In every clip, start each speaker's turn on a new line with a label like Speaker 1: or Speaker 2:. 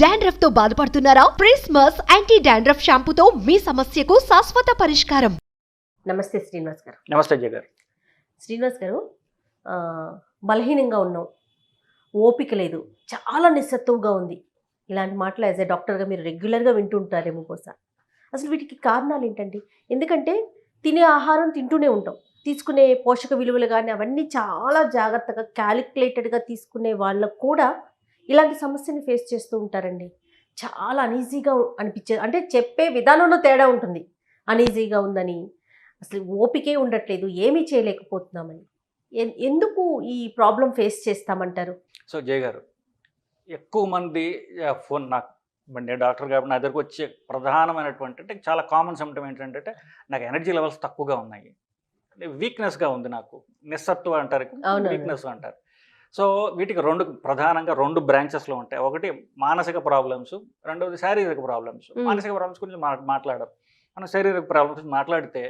Speaker 1: Dandruff తో బాధపడుతున్నారా? ప్రిస్మస్ anti dandruff షాంపూతో మీ సమస్యకు శాశ్వత పరిష్కారం.
Speaker 2: నమస్తే శ్రీనివాస్ గారు.
Speaker 3: నమస్తే జయ గారు.
Speaker 2: శ్రీనివాస్ గారు, బలహీనంగా ఉన్నాం, ఓపిక లేదు, చాలా నిస్సత్తువుగా ఉంది. ఇలాంటి మాటలు యాజ్ ఏ డాక్టర్గా మీరు రెగ్యులర్గా వింటుంటారేమో బహుశా. అసలు వీటికి కారణాలు ఏంటండి? ఎందుకంటే తినే ఆహారం తింటూనే ఉంటాం, తీసుకునే పోషక విలువలు కానీ అవన్నీ చాలా జాగ్రత్తగా క్యాలిక్యులేటెడ్గా తీసుకునే వాళ్ళకు కూడా ఇలాంటి సమస్యని ఫేస్ చేస్తూ ఉంటారండి. చాలా అనీజీగా అనిపించేది, అంటే చెప్పే విధానంలో తేడా ఉంటుంది. అనీజీగా ఉందని, అసలు ఓపికే ఉండట్లేదు, ఏమీ చేయలేకపోతున్నామని. ఎందుకు ఈ ప్రాబ్లం ఫేస్ చేస్తామంటారు?
Speaker 3: సో జయ గారు, ఎక్కువ మంది ఫోన్ నాకు, నేను డాక్టర్ కాబట్టి నా దగ్గరకు వచ్చే ప్రధానమైనటువంటి అంటే చాలా కామన్ సిమ్టమ్ ఏంటంటే నాకు ఎనర్జీ లెవెల్స్ తక్కువగా ఉన్నాయి, వీక్నెస్గా ఉంది, నాకు నిస్సత్వ అంటారు, వీక్నెస్ అంటారు. సో వీటికి ప్రధానంగా రెండు బ్రాంచెస్లో ఉంటాయి. ఒకటి మానసిక ప్రాబ్లమ్స్, రెండవది శారీరక ప్రాబ్లమ్స్. మానసిక ప్రాబ్లమ్స్ గురించి మాట్లాడడం, మనం శారీరక ప్రాబ్లమ్స్ గురించి మాట్లాడితే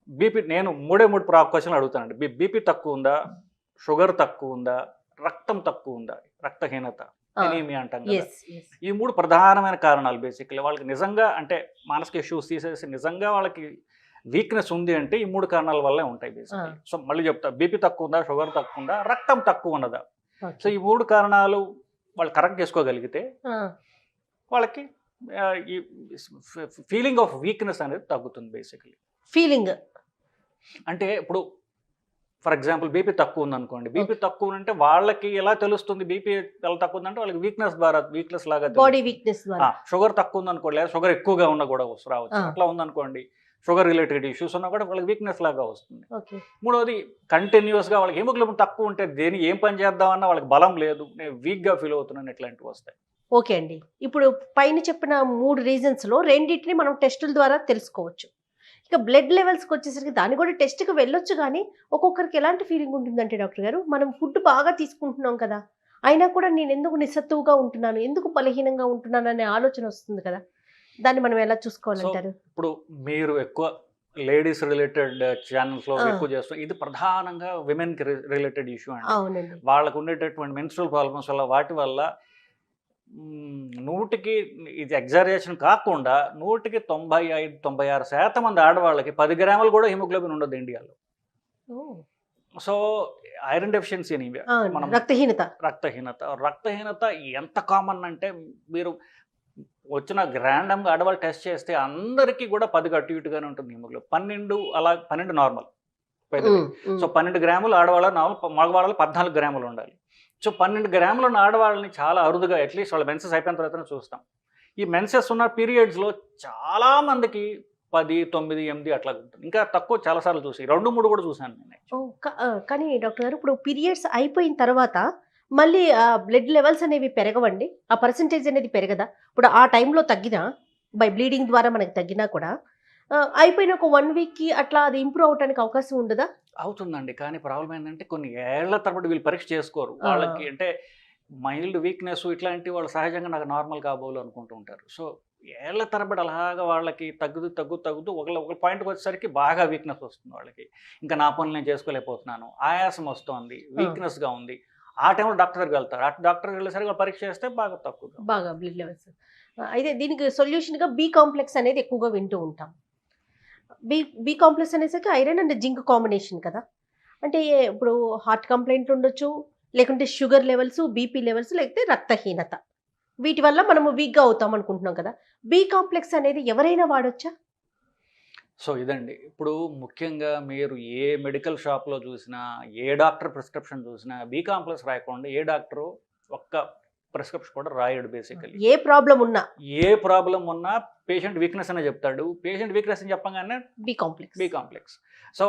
Speaker 3: బీపీ, నేను మూడు క్వశ్చన్లు అడుగుతానండి. బీపీ తక్కువ ఉందా, షుగర్ తక్కువ ఉందా, రక్తం తక్కువ ఉందా, రక్తహీనత, ఎనీమియా అంటాం కదా. ఈ మూడు ప్రధానమైన కారణాలు. బేసిక్లీ వాళ్ళకి నిజంగా అంటే మానసిక ఇష్యూస్ తీసేసి నిజంగా వాళ్ళకి వీక్నెస్ ఉంది అంటే ఈ మూడు కారణాల వల్లే ఉంటాయి బేసిక్లీ. సో మళ్ళీ చెప్తా, బీపీ తక్కువ ఉందా, షుగర్ తక్కువ ఉందా, రక్తం తక్కువ ఉన్నదా. సో ఈ మూడు కారణాలు వాళ్ళు కరెక్ట్ చేసుకోగలిగితే వాళ్ళకి ఈ ఫీలింగ్ ఆఫ్ వీక్నెస్ అనేది తగ్గుతుంది. బేసిక్లీ ఫీలింగ్ అంటే ఇప్పుడు ఫర్ ఎగ్జాంపుల్ బీపీ తక్కువ ఉందనుకోండి, బీపీ తక్కువ అంటే వాళ్ళకి ఎలా తెలుస్తుంది బీపీ ఎలా తక్కువ ఉందంటే వాళ్ళకి వీక్నెస్ లాగా,
Speaker 2: బాడీ వీక్నెస్.
Speaker 3: షుగర్ తక్కువ ఉందనుకోండి, లేదా షుగర్ ఎక్కువగా ఉన్నా కూడా రావచ్చు. అట్లా ఉందనుకోండి, షుగర్ రిలేటెడ్ ఇష్యూస్ ఉన్నా కూడా వాళ్ళకి వీక్నెస్ లాగా వస్తుంది. మూడవది కంటిన్యూస్గా వాళ్ళకి హిమోగ్లోబిన్ తక్కువ ఉంటే ఏం పని చేద్దామన్నా వాళ్ళకి బలం లేదు, నేను వీక్గా ఫీల్ అవుతున్నాను, ఇట్లాంటివి వస్తాయి.
Speaker 2: ఓకే అండి, ఇప్పుడు పైన చెప్పిన 3 రీజన్స్లో రెండింటిని మనం టెస్టుల ద్వారా తెలుసుకోవచ్చు. ఇక బ్లడ్ లెవెల్స్కి వచ్చేసరికి దాన్ని కూడా టెస్ట్కి వెళ్ళొచ్చు, కానీ ఒక్కొక్కరికి ఎలాంటి ఫీలింగ్ ఉంటుందంటే డాక్టర్ గారు, మనం ఫుడ్ బాగా తీసుకుంటున్నాం కదా, అయినా కూడా నేను ఎందుకు నిస్సత్తువుగా ఉంటున్నాను, ఎందుకు బలహీనంగా ఉంటున్నాను అనే ఆలోచన వస్తుంది కదా, దాన్ని మనం ఎలా చూసుకోవాలంటారు?
Speaker 3: ఇప్పుడు మీరు ఎక్కువ లేడీస్ రిలేటెడ్ ఛానల్స్లో ఎక్కువ చేస్తాం, ఇది ప్రధానంగా విమెన్కి రిలేటెడ్ ఇష్యూ అండి. వాళ్ళకు ఉండేటటువంటి మెన్స్ట్రల్ ప్రాబ్లమ్స్ వల్ల, వాటి వల్ల 100కి ఇది ఎగ్జారేషన్ కాకుండా 100కి 95-96% మంది ఆడవాళ్ళకి 10 గ్రాములు కూడా హిమోగ్లోబిన్ ఉండదు ఇండియాలో. సో ఐరన్ డెఫిషియన్సీ అనేవి, మనం రక్తహీనత ఎంత కామన్ అంటే, మీరు వచ్చిన ర్యాండమ్గా ఆడవాళ్ళు టెస్ట్ చేస్తే అందరికీ కూడా 10 అటు ఇటుగానే ఉంటుంది హిమోగ్లోబిన్. 12 నార్మల్. సో 12 గ్రాములు ఆడవాళ్ళ మగవాళ్ళలో 14 గ్రాములు ఉండాలి. సో 12 గ్రాములు ఉన్న ఆడవాళ్ళని చాలా అరుదుగా, అట్లీస్ట్ వాళ్ళ మెన్సెస్ అయిపోయిన తర్వాత చూస్తాం. ఈ మెన్సెస్ ఉన్న పీరియడ్స్లో చాలా మందికి 10, 9, 8 అట్లా ఉంటుంది. ఇంకా తక్కువ చాలాసార్లు చూసి 2, 3 కూడా చూశాను నేను.
Speaker 2: కానీ డాక్టర్ గారు, ఇప్పుడు పీరియడ్స్ అయిపోయిన తర్వాత మళ్ళీ బ్లడ్ లెవెల్స్ అనేవి పెరగవండి, ఆ పర్సంటేజ్ అనేది పెరగదా? ఇప్పుడు ఆ టైంలో తగ్గినా, బై బ్లీడింగ్ ద్వారా మనకి తగ్గినా కూడా అయిపోయిన ఒక 1 వీక్కి అట్లా అది ఇంప్రూవ్ అవడానికి అవకాశం ఉండదా?
Speaker 3: అవుతుందండి, కానీ ప్రాబ్లం ఏంటంటే కొన్ని ఏళ్ల తరబడి వీళ్ళు పరీక్ష చేసుకోరు. వాళ్ళకి అంటే మైల్డ్ వీక్నెస్ ఇట్లాంటి వాళ్ళు సహజంగా నాకు నార్మల్ కాబోలు అనుకుంటూ ఉంటారు. సో ఏళ్ల తరబడి అలాగా వాళ్ళకి తగ్గుతూ ఒక పాయింట్కి వచ్చేసరికి బాగా వీక్నెస్ వస్తుంది వాళ్ళకి. ఇంకా నా పనులు నేను చేసుకోలేకపోతున్నాను, ఆయాసం వస్తుంది, వీక్నెస్గా ఉంది. ఆ టైంలో డాక్టర్ దగ్గరికి వెళ్తారు. డాక్టర్ వెళ్ళేసరికి పరీక్ష చేస్తే బాగా బ్లడ్ లెవెల్స్.
Speaker 2: అయితే దీనికి సొల్యూషన్గా బి కాంప్లెక్స్ అనేది ఎక్కువగా వింటూ ఉంటాం. బి కాంప్లెక్స్ అనేసరికి ఐరన్ అండ్ జింక్ కాంబినేషన్ కదా. అంటే ఇప్పుడు హార్ట్ కంప్లైంట్ ఉండొచ్చు, లేకుంటే షుగర్ లెవెల్స్, బీపీ లెవెల్స్, లేకపోతే రక్తహీనత, వీటి వల్ల మనము వీక్గా అవుతాం అనుకుంటున్నాం కదా. బి కాంప్లెక్స్ అనేది ఎవరైనా వాడొచ్చా?
Speaker 3: సో ఇదండి, ఇప్పుడు ముఖ్యంగా మీరు ఏ మెడికల్ షాప్లో చూసినా, ఏ డాక్టర్ ప్రిస్క్రిప్షన్ చూసినా బి కాంప్లెక్స్ రాయకుండా ఏ డాక్టరు ఒక్క ప్రిస్క్రిప్షన్ కూడా రాయడు. బేసికలీ ఏ ప్రాబ్లం ఉన్నా పేషెంట్ వీక్నెస్ అనే చెప్తాడు. పేషెంట్ వీక్నెస్ అని చెప్పగానే బి కాంప్లెక్స్. సో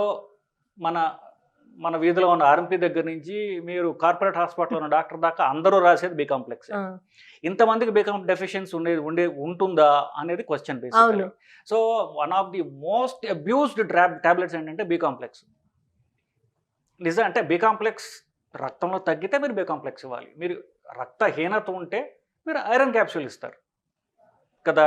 Speaker 3: మన వీధిలో ఉన్న ఆర్ఎంపీ దగ్గర నుంచి మీరు కార్పొరేట్ హాస్పిటల్లో ఉన్న డాక్టర్ దాకా అందరూ రాసేది బి కాంప్లెక్స్. ఇంతమందికి బి కాంప్లెక్స్ డెఫిషియన్సీ ఉంటుందా అనేది question basically. So one of the most abused tablets ఏంటంటే బి కాంప్లెక్స్. నిజం అంటే బి కాంప్లెక్స్ రక్తంలో తగ్గితే మీరు బి కాంప్లెక్స్ ఇవ్వాలి. మీరు రక్తహీనత ఉంటే మీరు ఐరన్ క్యాప్సూల్ ఇస్తారు కదా.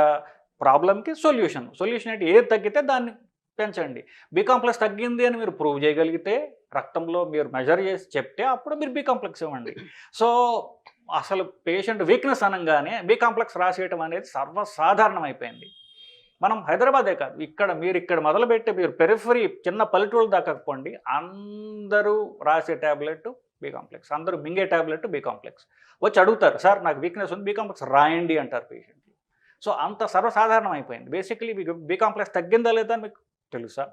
Speaker 3: ప్రాబ్లంకి సొల్యూషన్ అంటే ఏది తగ్గితే దాన్ని పెంచండి. బి కాంప్లెక్స్ తగ్గింది అని మీరు ప్రూవ్ చేయగలిగితే, రక్తంలో మీరు మెజర్ చేసి చెప్తే అప్పుడు మీరు బి కాంప్లెక్స్ ఇవ్వండి. సో అసలు పేషెంట్ వీక్నెస్ అనగానే బి కాంప్లెక్స్ రాసేయటం అనేది సర్వసాధారణం అయిపోయింది. మనం హైదరాబాదే కాదు, మీరు ఇక్కడ మొదలుపెట్టి మీరు పెరిఫరీ చిన్న పల్లెటూరు దాకా పోండి, అందరూ రాసే ట్యాబ్లెట్ బి కాంప్లెక్స్, అందరూ మింగే ట్యాబ్లెట్ బి కాంప్లెక్స్. వచ్చి అడుగుతారు, సార్ నాకు వీక్నెస్ ఉంది బి కాంప్లెక్స్ రాయండి అంటారు పేషెంట్లు. సో అంత సర్వసాధారణం అయిపోయింది. బేసికలీ మీకు బి కాంప్లెక్స్ తగ్గిందా లేదా మీకు తెలుసా,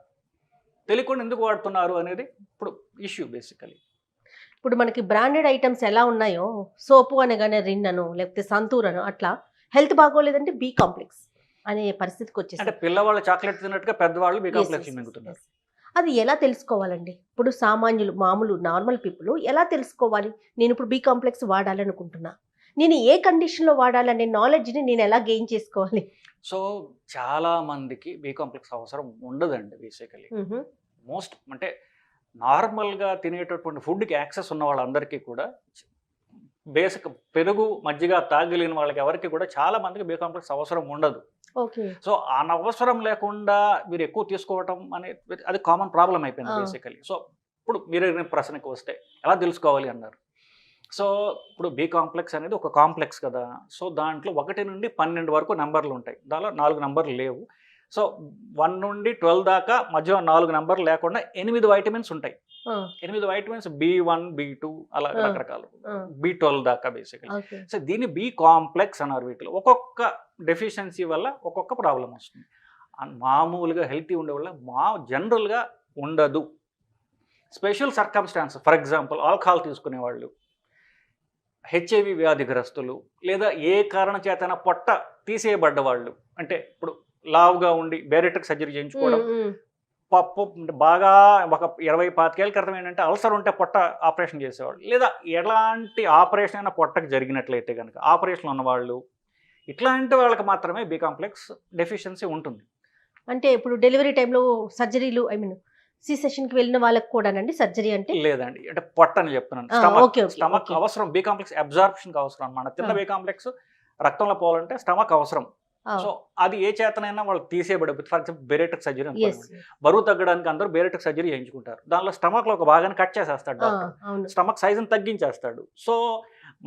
Speaker 3: తెలియకుండా ఎందుకు వాడుతున్నారు అనేది ఇప్పుడు ఇష్యూ బేసికలీ.
Speaker 2: ఇప్పుడు మనకి బ్రాండెడ్ ఐటమ్స్ ఎలా ఉన్నాయో, సోపు అనగానే రిన్ అను లేకపోతే సంతూర్ అను, అట్లా హెల్త్ బాగోలేదంటే బి కాంప్లెక్స్ అనే పరిస్థితికి
Speaker 3: అంటే
Speaker 2: వచ్చేసి
Speaker 3: పిల్లవాళ్ళు చాక్లెట్ తిన్నట్టుగా పెద్దవాళ్ళు బి కాంప్లెక్స్ మింగుతున్నారు.
Speaker 2: అది ఎలా తెలుసుకోవాలండి? ఇప్పుడు సామాన్యులు, మామూలు నార్మల్ పీపుల్ ఎలా తెలుసుకోవాలి? నేను ఇప్పుడు బి కాంప్లెక్స్ వాడాలనుకుంటున్నా, నేను ఏ కండిషన్లో వాడాలనే నాలెడ్జ్ని నేను ఎలా గెయిన్ చేసుకోవాలి?
Speaker 3: సో చాలా మందికి బి కాంప్లెక్స్ అవసరం ఉండదండి బేసికలీ. మోస్ట్ అంటే నార్మల్గా తినేటటువంటి ఫుడ్కి యాక్సెస్ ఉన్న వాళ్ళందరికీ కూడా, బేసిక్ పెరుగు మజ్జిగ తాగలేని వాళ్ళకి ఎవరికి కూడా చాలా మందికి బి కాంప్లెక్స్ అవసరం ఉండదు.
Speaker 2: ఓకే.
Speaker 3: సో అనవసరం లేకుండా మీరు ఎక్కువ తీసుకోవటం అనేది అది కామన్ ప్రాబ్లం అయిపోయింది బేసికలీ. సో ఇప్పుడు మీరు ప్రశ్నకి వస్తే ఎలా తెలుసుకోవాలి అన్నారు. సో ఇప్పుడు బి కాంప్లెక్స్ అనేది ఒక కాంప్లెక్స్ కదా, సో దాంట్లో 1 నుండి 12 వరకు నెంబర్లు ఉంటాయి, దానిలో 4 నెంబర్లు లేవు. సో 1 నుండి 12 దాకా మధ్యలో 4 నెంబర్లు లేకుండా 8 వైటమిన్స్ ఉంటాయి. 8 వైటమిన్స్ B1 B2 అలా రకరకాలు, B12 దాకా బేసికలీ. సో దీన్ని బి కాంప్లెక్స్ అన్నారు. వీటిలో ఒక్కొక్క డెఫిషియన్సీ వల్ల ఒక్కొక్క ప్రాబ్లం వస్తుంది. మామూలుగా హెల్తీ ఉండే వల్ల జనరల్గా ఉండదు. Special circumstances, for example alcohol తీసుకునేవాళ్ళు, హెచ్ఐవి వ్యాధిగ్రస్తులు, లేదా ఏ కారణం చేతన పొట్ట తీసేయబడ్డ వాళ్ళు, అంటే ఇప్పుడు లావుగా ఉండి బేరెట్రిక్ సర్జరీ చేయించుకోవడం, పప్పు బాగా ఒక 20-25 ఏళ్ళ క్రితం ఏంటంటే అల్సర్ ఉంటే పొట్ట ఆపరేషన్ చేసేవాళ్ళు, లేదా ఎలాంటి ఆపరేషన్ అయినా పొట్టకు జరిగినట్లయితే కనుక ఆపరేషన్లు ఉన్నవాళ్ళు, ఇట్లాంటి వాళ్ళకి మాత్రమే బి కాంప్లెక్స్ డెఫిషియన్సీ ఉంటుంది.
Speaker 2: అంటే ఇప్పుడు డెలివరీ టైంలో సర్జరీలు, ఐ మీన్ సి సెషన్కి వెళ్ళిన వాళ్ళకి కూడానండి సర్జరీ అంటే?
Speaker 3: లేదండి, అంటే పొట్ట అని చెప్తున్నాను. స్టమక్ అవసరం, బి కాంప్లెక్స్ అబ్జార్ప్షన్కి అవసరం అన్నమాట. తిన్న బి కాంప్లెక్స్ రక్తంలో పోవాలంటే స్టమక్ అవసరం. సో అది ఏ చేతనైనా వాళ్ళు తీసేయబడి, ఫర్ ఎగ్జాంపుల్ బేరెట్రిక్ సర్జరీ అనుకోండి, బరువు తగ్గడానికి అందరూ బేరెట్రిక్ సర్జరీ చేయించుకుంటారు. దానిలో స్టమక్లో ఒక భాగాన్ని కట్ చేసేస్తాడు డాక్టర్, స్టమక్ సైజుని తగ్గించేస్తాడు. సో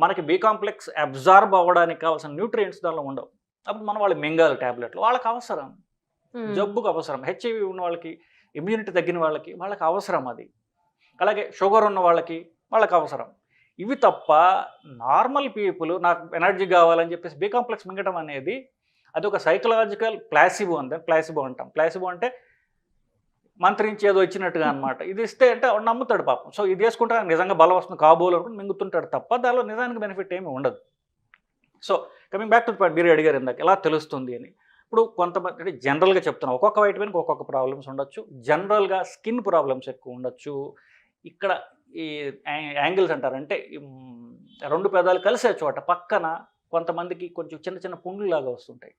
Speaker 3: మనకి బి కాంప్లెక్స్ అబ్జార్బ్ అవ్వడానికి కావాల్సిన న్యూట్రియంట్స్ దానిలో ఉండవు. అప్పుడు మనం వాళ్ళు మింగాలి ట్యాబ్లెట్లు, వాళ్ళకి అవసరం, జబ్బుకు అవసరం. హెచ్ఐవి ఉన్న వాళ్ళకి, ఇమ్యూనిటీ తగ్గిన వాళ్ళకి అవసరం అది. అలాగే షుగర్ ఉన్న వాళ్ళకి అవసరం. ఇవి తప్ప నార్మల్ పీపుల్ నాకు ఎనర్జీ కావాలని చెప్పేసి బి కాంప్లెక్స్ మింగటం అనేది అది ఒక సైకలాజికల్ ప్లాసిబో ప్లాసిబో అంటాం. ప్లాసిబో అంటే మంత్రించి ఏదో ఇచ్చినట్టుగా అనమాట. ఇది ఇస్తే అంటే నమ్ముతాడు పాపం. సో ఇది వేసుకుంటే నిజంగా బలం వస్తుంది కాబోలు అనుకుంటే మింగుతుంటాడు తప్ప దానిలో నిజానికి బెనిఫిట్ ఏమీ ఉండదు. So coming back to point, మీరు అడిగారు ఇందాక ఎలా తెలుస్తుంది అని. ఇప్పుడు కొంతమంది అంటే జనరల్గా చెప్తున్నాం, ఒక్కొక్క వైటమిన్కి ఒక్కొక్క ప్రాబ్లమ్స్ ఉండొచ్చు. జనరల్గా స్కిన్ ప్రాబ్లమ్స్ ఎక్కువ ఉండొచ్చు. ఇక్కడ ఈ యాంగిల్స్ అంటారు, అంటే 2 పెదాలు కలిసే చోట పక్కన కొంతమందికి కొంచెం చిన్న చిన్న పుండ్లులాగా వస్తుంటాయి,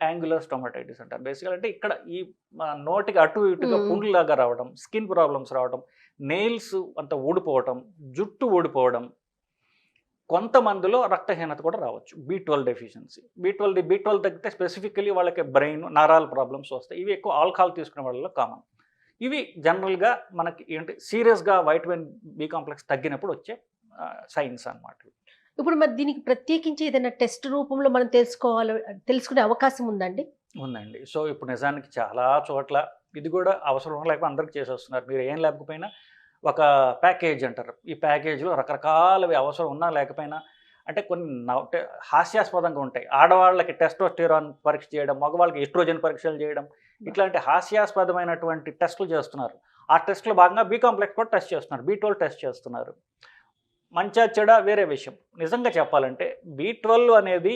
Speaker 3: యాంగులర్ స్టొమాటైటిస్ అంటారు. బేసికల్ అంటే ఇక్కడ ఈ నోటికి అటు ఇటుగా పుండ్లులాగా రావడం, స్కిన్ ప్రాబ్లమ్స్ రావడం, నెయిల్స్ అంతా ఊడిపోవడం, జుట్టు ఊడిపోవడం, కొంతమందిలో రక్తహీనత కూడా రావచ్చు. B12 డెఫిషియన్సీ, B12 తగ్గితే స్పెసిఫికలీ వాళ్ళకి బ్రెయిన్ నరాల ప్రాబ్లమ్స్ వస్తాయి. ఇవి ఎక్కువ ఆల్కహాల్ తీసుకునే వాళ్ళలో కామన్. ఇవి జనరల్గా మనకి ఏంటి సీరియస్గా వైటమిన్ బి కాంప్లెక్స్ తగ్గినప్పుడు వచ్చే సైన్స్ అన్నమాట.
Speaker 2: ఇప్పుడు మరి దీనికి ప్రత్యేకించి ఏదైనా టెస్ట్ రూపంలో మనం తెలుసుకునే అవకాశం ఉందండి?
Speaker 3: ఉందండి. సో ఇప్పుడు నిజానికి చాలా చోట్ల ఇది కూడా అవసరం లేకపోతే అందరికి చేసేస్తున్నారు. మీరు ఏం లేకపోయినా ఒక ప్యాకేజ్ అంటారు, ఈ ప్యాకేజ్లో రకరకాలవి అవసరం ఉన్నా లేకపోయినా, అంటే కొన్ని హాస్యాస్పదంగా ఉంటాయి. ఆడవాళ్ళకి టెస్టోస్టెరాన్ పరీక్ష చేయడం, మగవాళ్ళకి ఎస్ట్రోజన్ పరీక్షలు చేయడం, ఇట్లాంటి హాస్యాస్పదమైనటువంటి టెస్టులు చేస్తున్నారు. ఆ టెస్టులో భాగంగా బి కాంప్లెక్స్ కూడా టెస్ట్ చేస్తున్నారు, B12 టెస్ట్ చేస్తున్నారు. మంచా చెడ వేరే విషయం. నిజంగా చెప్పాలంటే B12 అనేది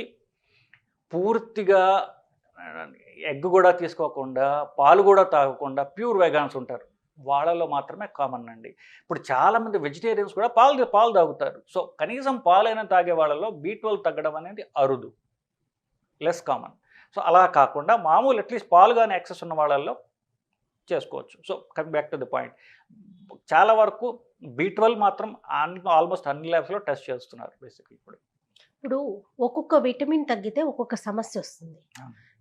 Speaker 3: పూర్తిగా ఎగ్ కూడా తీసుకోకుండా, పాలు కూడా తాగకుండా ప్యూర్ వెగాన్స్ ఉంటారు, వాళ్ళలో మాత్రమే కామన్ అండి. ఇప్పుడు చాలామంది వెజిటేరియన్స్ కూడా పాలు తాగుతారు. సో కనీసం పాలైనా తాగే వాళ్ళలో B12 తగ్గడం అనేది అరుదు, లెస్ కామన్. సో అలా కాకుండా మామూలు అట్లీస్ట్ పాలు కానీ యాక్సెస్ ఉన్న వాళ్ళల్లో చేసుకోవచ్చు. So coming back to the point, చాలా వరకు B12 మాత్రం ఆల్మోస్ట్ అన్ని ల్యాబ్స్లో టెస్ట్ చేస్తున్నారు బేసిక్లీ.
Speaker 2: ఇప్పుడు ఒక్కొక్క విటమిన్ తగ్గితే ఒక్కొక్క సమస్య వస్తుంది,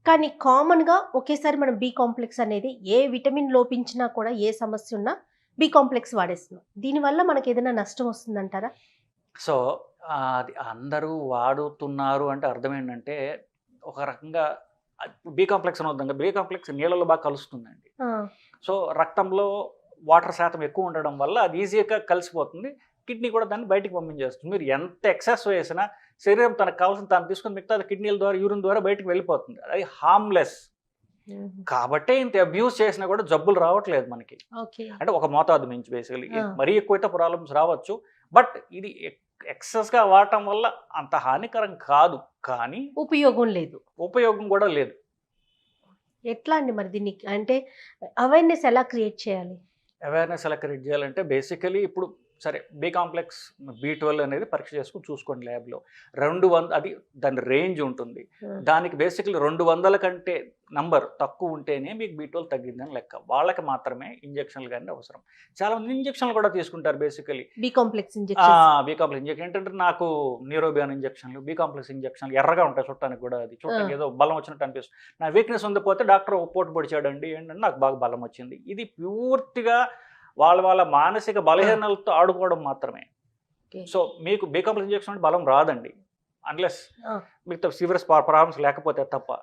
Speaker 2: కానీ కామన్గా ఒకేసారి మనం బి కాంప్లెక్స్ అనేది ఏ విటమిన్ లోపించినా కూడా ఏ సమస్య ఉన్నా బి కాంప్లెక్స్ వాడేస్తున్నాం. దీనివల్ల మనకి ఏదైనా నష్టం వస్తుందంటారా?
Speaker 3: సో అది అందరూ వాడుతున్నారు అంటే అర్థం ఏంటంటే, ఒక రకంగా బి కాంప్లెక్స్ అని వద్దాం. బి కాంప్లెక్స్ నీళ్ళలో బాగా కలుస్తుందండి. సో రక్తంలో వాటర్ శాతం ఎక్కువ ఉండడం వల్ల అది ఈజీగా కలిసిపోతుంది. కిడ్నీ కూడా దాన్ని బయటికి పంపించేస్తుంది. మీరు ఎంత ఎక్సెస్ వేసినా శరీరం తనకు కావాల్సిన తాను తీసుకొని మిగతా అది కిడ్నీల ద్వారా యూరిన్ ద్వారా బయటికి వెళ్ళిపోతుంది. అది హార్మ్లెస్. కాబట్టే ఇంత అబ్యూస్ చేసినా కూడా జబ్బులు రావట్లేదు మనకి. అంటే ఒక మోతాదు మించి బేసికలీ మరీ ఎక్కువైతే ప్రాబ్లమ్స్ రావచ్చు. బట్ ఇది ఎక్సెస్గా వాడటం వల్ల అంత హానికరం కాదు, కానీ ఉపయోగం కూడా లేదు.
Speaker 2: ఎట్లా అండి మరి దీనికి అంటే అవేర్నెస్ ఎలా క్రియేట్ చేయాలి?
Speaker 3: అవేర్నెస్ ఎలా క్రియేట్ చేయాలంటే బేసికలీ ఇప్పుడు సరే బి కాంప్లెక్స్ B12 అనేది పరీక్ష చేసుకుని చూసుకోండి ల్యాబ్లో. 200 అది దాని రేంజ్ ఉంటుంది. దానికి బేసికలీ 200 కంటే నంబర్ తక్కువ ఉంటేనే మీకు B12 తగ్గిందని లెక్క. వాళ్ళకి మాత్రమే ఇంజక్షన్లు కానీ అవసరం. చాలా మంది ఇంజక్షన్లు కూడా తీసుకుంటారు బేసికలీ.
Speaker 2: బి కాంప్లెక్స్ ఇంజక్షన్
Speaker 3: ఏంటంటే నాకు న్యూరోబియాన్ ఇంజక్షన్లు, బి కాంప్లెక్స్ ఇంజక్షన్లు ఎర్రగా ఉంటాయి చూడటానికి కూడా. అది చూడటానికి ఏదో బలం వచ్చినట్టు అనిపిస్తుంది. నా వీక్నెస్ ఉంది పోతే డాక్టర్ పోటు పొడిచాడండి ఏంటంటే నాకు బాగా బలం వచ్చింది. ఇది పూర్తిగా వాళ్ళ మానసిక బలహీనలతో ఆడుకోవడం మాత్రమే. సో మీకు బి కాంప్లెక్స్ ఇంజక్షన్ అంటే బలం రాదండి, అన్లెస్ మీకు సివియర్ ప్రాబ్లమ్స్ లేకపోతే తప్ప.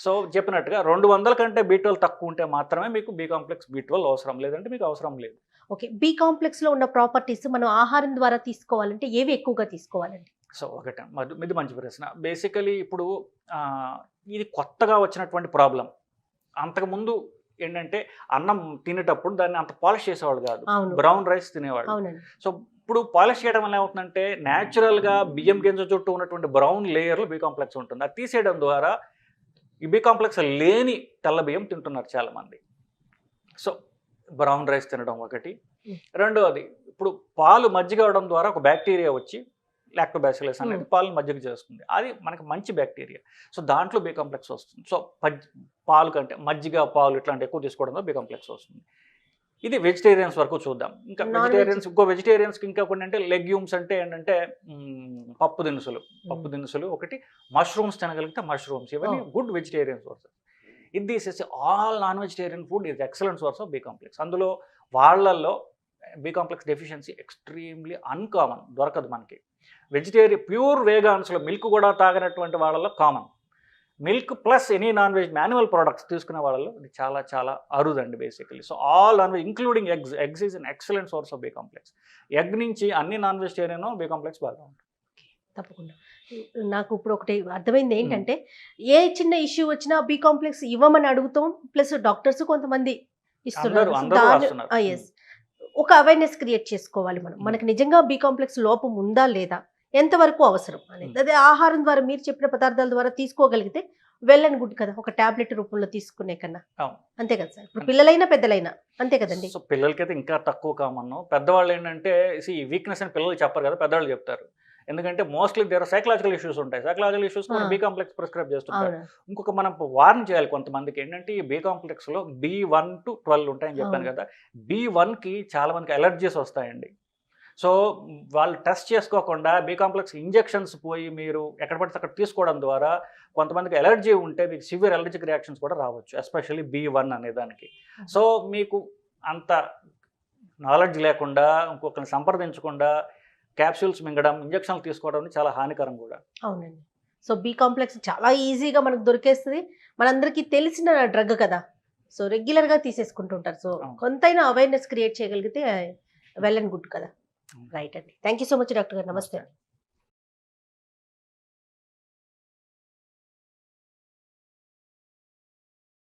Speaker 3: సో చెప్పినట్టుగా 200 కంటే B12 తక్కువ ఉంటే మాత్రమే మీకు బి కాంప్లెక్స్ B12 అవసరం, లేదంటే మీకు అవసరం లేదు.
Speaker 2: ఓకే, బి కాంప్లెక్స్ లో ఉన్న ప్రాపర్టీస్ మనం ఆహారం ద్వారా తీసుకోవాలంటే ఏవి ఎక్కువగా తీసుకోవాలండి?
Speaker 3: సో ఒకటే ఇది మంచి ప్రశ్న. బేసికలీ ఇప్పుడు ఇది కొత్తగా వచ్చినటువంటి ప్రాబ్లం. అంతకుముందు ఏంటంటే అన్నం తినేటప్పుడు దాన్ని అంత పాలిష్ చేసేవాళ్ళు కాదు, బ్రౌన్ రైస్ తినేవాళ్ళు. సో ఇప్పుడు పాలిష్ చేయడం వల్ల ఏమవుతుందంటే న్యాచురల్గా బియ్యం గింజ చుట్టూ ఉన్నటువంటి బ్రౌన్ లేయర్లో బి కాంప్లెక్స్ ఉంటుంది. అది తీసేయడం ద్వారా ఈ బి కాంప్లెక్స్ లేని తెల్ల బియ్యం తింటున్నారు చాలామంది. సో బ్రౌన్ రైస్ తినడం ఒకటి. రెండోది ఇప్పుడు పాలు మజ్జిగ అవడం ద్వారా ఒక బ్యాక్టీరియా వచ్చి లాక్టోబాసిల్లస్ అనేది పాలు మజ్జిగ చేస్తుంది. అది మనకి మంచి బ్యాక్టీరియా. సో దాంట్లో బి కాంప్లెక్స్ వస్తుంది. సో పాలు కంటే మజ్జిగ, పాలు ఇట్లాంటి ఎక్కువ తీసుకోవడంలో బి కాంప్లెక్స్ వస్తుంది. ఇది వెజిటేరియన్స్ వరకు చూద్దాం. ఇంకా వెజిటేరియన్స్కి ఇంకా కొన్ని అంటే లెగ్యూమ్స్ అంటే ఏంటంటే పప్పు దినుసులు ఒకటి, మష్రూమ్స్ తినగలిగితే మష్రూమ్స్, ఇవన్నీ గుడ్ వెజిటేరియన్ సోర్సెస్. ఇది తీసేసి all non vegetarian food is excellent source of B complex. అందులో వాళ్ళల్లో B complex deficiency extremely uncommon, దొరకదు మనకి. వెజిటేరియన్ ప్యూర్ వేగాన్స్లో మిల్క్ కూడా తాగినటువంటి వాళ్ళలో common. Milk plus any non veg manual products తీసుకునే వాళ్ళలో ఇది చాలా చాలా అరుదండి basically. So all non veg including eggs is an excellent source of B complex. Egg నుంచి అన్ని నాన్ వెజిటేరియన్ బి కాంప్లెక్స్ బాగా ఉంటుంది.
Speaker 2: తప్పకుండా. నాకు ఇప్పుడు ఒకటి అర్థమైంది ఏంటంటే ఏ చిన్న ఇష్యూ వచ్చినా బి కాంప్లెక్స్ ఇవ్వమని అడుగుతాం, ప్లస్ డాక్టర్స్ కొంతమంది ఇస్తున్నారు. ఒక అవేర్నెస్ క్రియేట్ చేసుకోవాలి మనం, మనకి నిజంగా బి కాంప్లెక్స్ లోపం ఉందా లేదా, ఎంతవరకు అవసరం అనేది. అదే ఆహారం ద్వారా మీరు చెప్పిన పదార్థాల ద్వారా తీసుకోగలిగితే వెల్ అండ్ గుడ్ కదా, ఒక టాబ్లెట్ రూపంలో తీసుకునే కన్నా. అంతే కదా సార్, ఇప్పుడు పిల్లలైనా పెద్దలైనా అంతే కదండి.
Speaker 3: సో పిల్లలకైతే ఇంకా తక్కువ కామన్. పెద్దవాళ్ళు ఏంటంటే ఈ వీక్నెస్ అని పిల్లలు చెప్పరు కదా, పెద్దవాళ్ళు చెప్తారు. ఎందుకంటే మోస్ట్లీ దేర్ సైకలాజికల్ ఇష్యూస్ ఉంటాయి. Psychological issues B complex prescribe చేస్తుంటారు. ఇంకొక మనం వార్న్ చేయాలి కొంతమందికి ఏంటంటే ఈ బి కాంప్లెక్స్లో B1 to 12 ఉంటాయని చెప్పాను కదా. B1కి చాలా మందికి అలర్జీస్ వస్తాయండి. సో వాళ్ళు టెస్ట్ చేసుకోకుండా బి కాంప్లెక్స్ ఇంజెక్షన్స్ పోయి మీరు ఎక్కడ పడితే అక్కడ తీసుకోవడం ద్వారా కొంతమందికి ఎలర్జీ ఉంటే మీకు సివియర్ అలర్జిక్ రియాక్షన్స్ కూడా రావచ్చు, ఎస్పెషల్లీ B1 అనే దానికి. సో మీకు అంత నాలెడ్జ్ లేకుండా ఇంకొకరిని సంప్రదించకుండా క్యాప్సూల్స్ మింగడం, ఇంజక్షన్లు తీసుకోవడం చాలా హానికరం కూడా.
Speaker 2: అవునండి. సో బి కాంప్లెక్స్ చాలా ఈజీగా మనకు దొరికేస్తుంది, మనందరికీ తెలిసిన డ్రగ్ కదా. సో రెగ్యులర్గా తీసేసుకుంటుంటారు. సో కొంతైనా అవేర్నెస్ క్రియేట్ చేయగలిగితే వెల్ అండ్ గుడ్ కదా. రైట్ అండి. Thank you so much doctor గారు. నమస్తే.